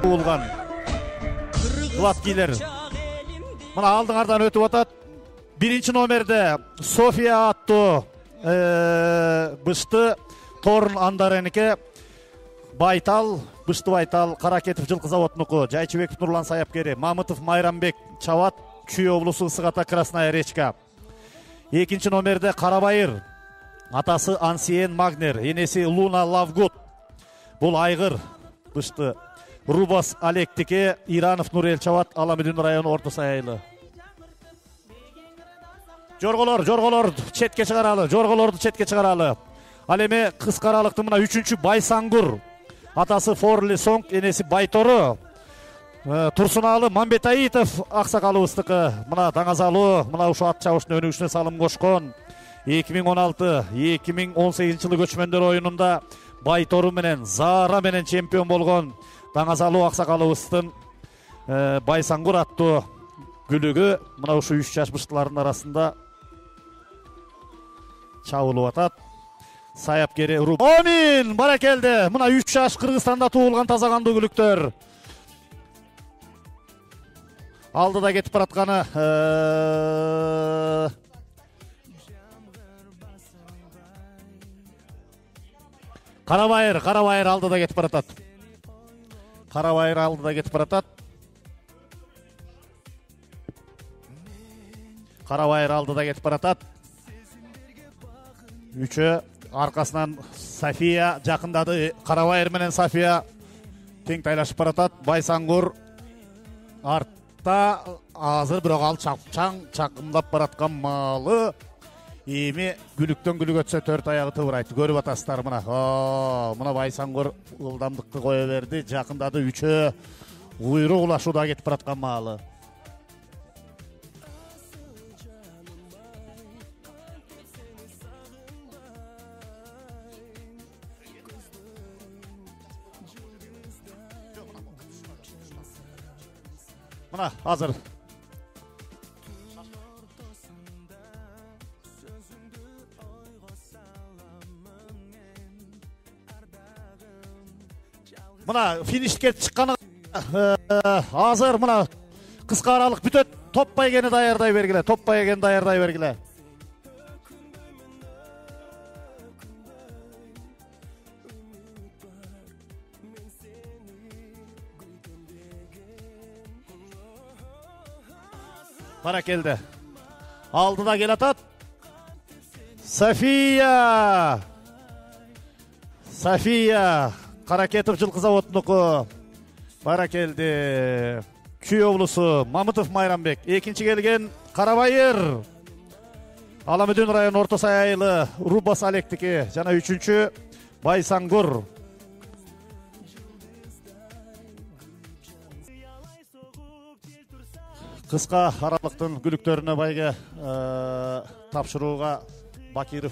туылған Гладкилер. Мына алдыңардан өтіп атат. Биринчи номерде София аттуу бышты Торун Андаренеке, Байтал, Бышты Байтал, Каракетов жылкы заводунуку, Жайчыбеков Нурлан Саяпкери, Мамытов Майрамбек, Чават, Чүй облусу Сыгата Красная Речка. Экинчи номерде Карабайыр, атасы Ансиен Магнер, энеси Луна Лавгут. Бул айгыр бышты. Рубас Алектике, Иранов Нурел Чават, Аламедин району Орто Саяйлы. Жорголор четке чыгаралы, жорголорду четке чыгаралы. Ал эми кыска аралыктын мына 3-чү Байсаңгур, атасы Форли Сонг, энеси Байтору. Турсуналы Мамбетаитов аксакалыбыздыкы. Мына Даңазалуу, мына ушу ат чабыштын өнүгүшүнө салым кошкон. 2016-2018 жылы көчмөндөр оюнунда Байтору менен, Зара менен чемпион болгон Даңазалуу аксакалыбыздын Байсаңгур аттуу күлүгү мына ушу 3 жаш быштылардын арасында чабылып атат. Саяпкери Руб. Амин! Баракелде. Мына 3 жаш Кыргызстанда туулган таза кандуу күлүктөр. Алдыда кетип баратканы Карабайыр алдыда кетип баратат. Карабайыр алдыда кетип баратат. Карабайыр алдыда кетип баратат. Үчө аркасынан София жакындады. Карабайыр менен София тең тайлашып баратат. Байсаңгур артта азыр бирок ал чакымдап бараткан маалы. Эми күлүктөн күлүк өтсө 4 аягы тыбырайт. Көрүп атасыздар мына. Мына Байсаңгур ылдамдыкты кое берди. Жакындады. Үчөө уйрук улашууда кетип бараткан маалы. Мына азыр мына финишке чыкканы азыр мына кыска аралык бүтөт. Топ байгени даярдай бергиле. Баракелде. Алдыда келатат. София. Каракетов жылкы заводунуку. Баракелде. Чүй облусу Мамытов Майрамбек. Экинчи келген Карабайыр. Аламедин району Орто Саяйлы Рубас Алектике. Жана 3-чү Байсаңгур. Кыска аралыктын күлүктөрүнө байга тапшырууга Бакиров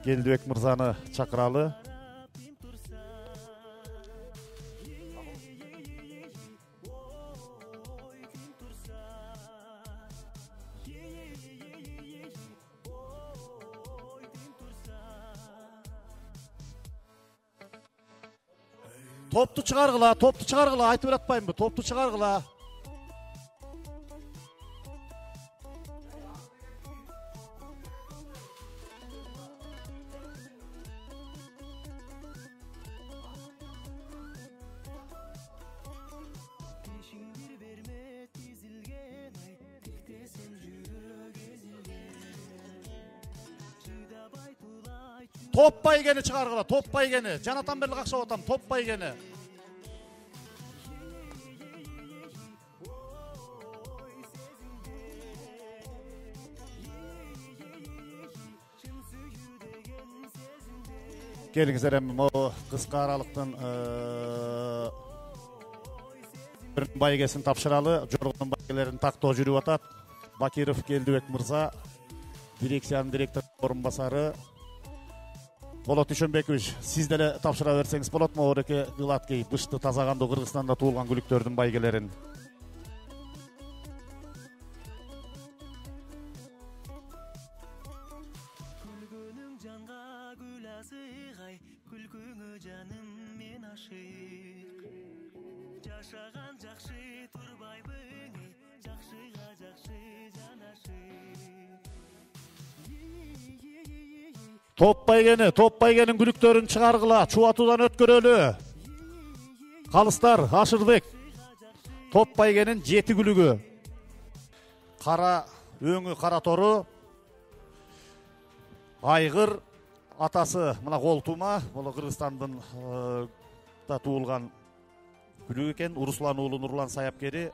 Келдибек мырзаны чакыралы. Топту чыгаргыла, айтып жатпаймынбы? Топту чыгаргыла. Топ байгени чыгаргыла, топ байгени. Жанатан берлик акча атам, топ байгени. Келиңиздер эми могу кыска аралыктын байгесин тапшыралы. Жоргонун байгелерин тактоо жүрүп атат. Бакиров Келдибек мырза, дирекциянын директор орун басары. Болот Ишенбекович, сиз деле тапшыра берсеңиз болот му? Ореке Гладкий, бышты таза кандуу Кыргызстанда туулган күлүктөрдүн байгелерин. Топ байгенин күлүктөрүн чыгаргыла, чубатуудан өткөрөлү. Калыстар Ашырбек. Топ байгенин 7 күлүгү. Кара өңү кара тору. Айгыр атасы мына Колтума, бул Кыргызстандын да туулган күлүк экен. Уруслан уулу Нурлан саяпкери.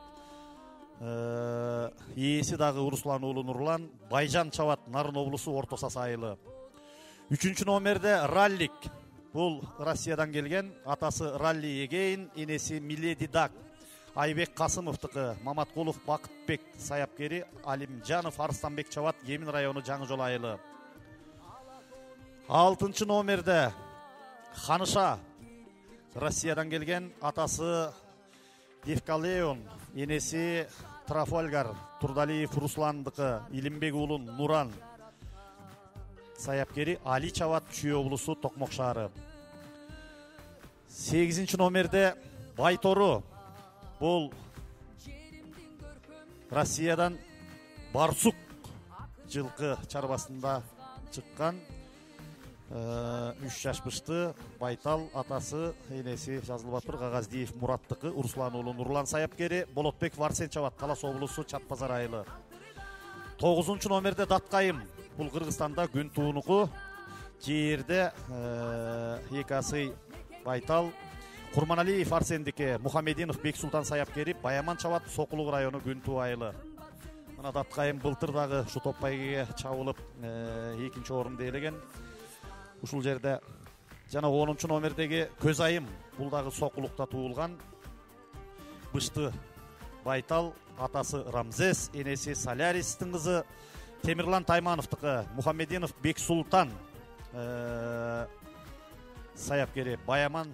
Ээси дагы Уруслан уулу Нурлан. Байжан чабат, Нарын облусу Орто Сасайылы. 3-чү номерде Раллик. Бул Россиядан келген, атасы Ралли Эгейн, энеси Миледи Дак. Айбек Касымовтыкы, Маматкулов Бакытбек саяпкери, Алимжанов Арыстанбек чабат, Емин району Жаңы Жол айылы. 6-чы номерде Ханыша. Россиядан келген, атасы Девкалеон, энеси Трафальгар, Турдалиев Русландыкы, Илимбек уулу Нуран саяпкери, Али чабат, Чүй облусу Токмок шаары. 8-чы номерде Байтору. Бул Россиядан Барсук жылкы чарбасында чыккан 3 жашпышты Байтал атасы, энеси жазылып атыр, Гагаздиев Мураттыкы, Уруслан уулу Нурлан саяпкери, Болотбек Варсен чабат, Талас облусу Чат базар айылы. 9-чу номерде Даткайым. Бул Кыргызстанда күн туунуку. Жерде Екасы Байтал, Курманалиев Арсендике, Мухамединов Бексултан саяпкери, Баяман чабат, Сокулук району күн туу айылы. Мына Даткайым былтыр дагы ушу топ байгеге чабылып 2-нчи орунду ээлеген. Ушул жерде жана 10-чу номердеги Көз айым, бул дагы Сокулукта туулган. Бышты Байтал, атасы Рамзес, энеси Соляристин кызы, Темирлан Таймановтыкы, Мухамединов Бексултан саяпкери, Баяман